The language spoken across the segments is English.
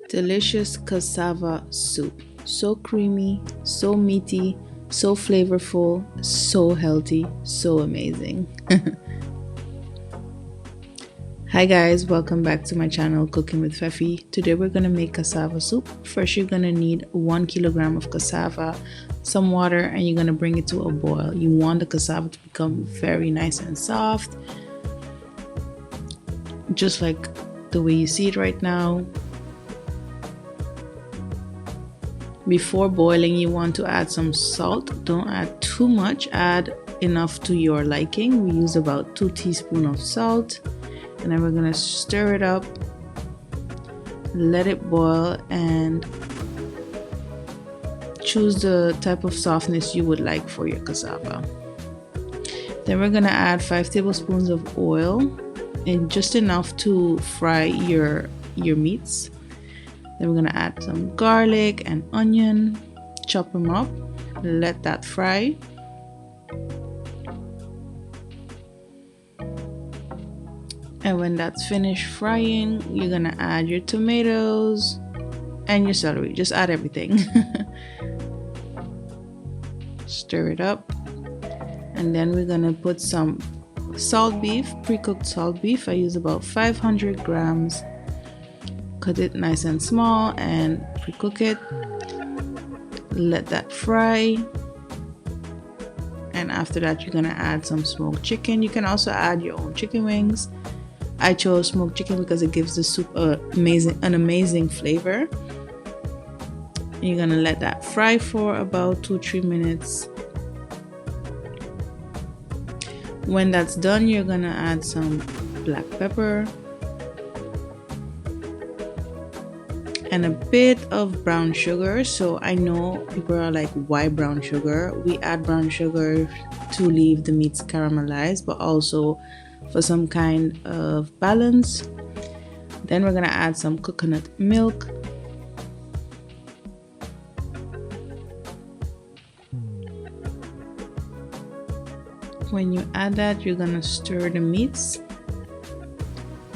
Delicious cassava soup. So creamy, so meaty, so flavorful, so healthy, so amazing. Hi guys, welcome back to my channel Cooking with Feffie. Today we're gonna make cassava soup. First you're gonna need 1 kilogram of cassava, some water, and you're gonna bring it to a boil. You want the cassava to become very nice and soft, just like the way you see it right now. Before boiling, you want to add some salt. Don't add too much, add enough to your liking. We use about 2 teaspoons of salt. And then we're gonna stir it up, let it boil, and choose the type of softness you would like for your cassava. Then we're gonna add 5 tablespoons of oil, and just enough to fry your meats. Then we're gonna add some garlic and onion, chop them up, let that fry. And when that's finished frying, you're gonna add your tomatoes and your celery. Just add everything. Stir it up. And then we're gonna put some salt beef, pre-cooked salt beef. I use about 500 grams. Cut it nice and small and pre-cook it. Let that fry. And after that, you're gonna add some smoked chicken. You can also add your own chicken wings. I chose smoked chicken because it gives the soup an amazing flavor. And you're gonna let that fry for about 2-3 minutes. When that's done, you're gonna add some black pepper and a bit of brown sugar. So I know people are like, why brown sugar? We add brown sugar to leave the meats caramelized, but also for some kind of balance. Then we're gonna add some coconut milk. When you add that, you're gonna stir the meats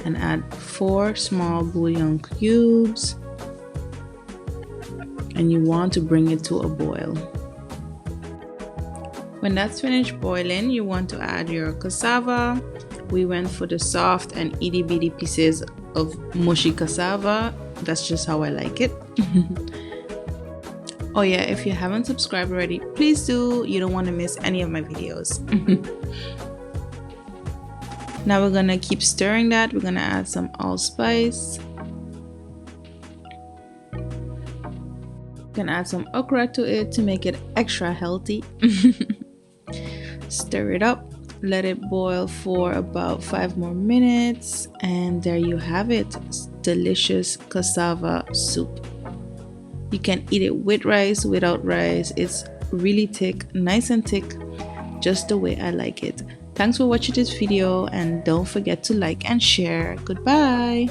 and add 4 small bouillon cubes. And you want to bring it to a boil. When that's finished boiling, you want to add your cassava. We went for the soft and itty bitty pieces of mushy cassava. That's just how I like it. Oh yeah, if you haven't subscribed already, please do. You don't want to miss any of my videos. Now we're gonna keep stirring that. We're gonna add some allspice. You can add some okra to it to make it extra healthy. Stir it up. Let it boil for about 5 more minutes, and there you have it. Delicious cassava soup. You can eat it with rice, without rice. It's really thick, nice and thick, just the way I like it. Thanks for watching this video, and don't forget to like and share. Goodbye.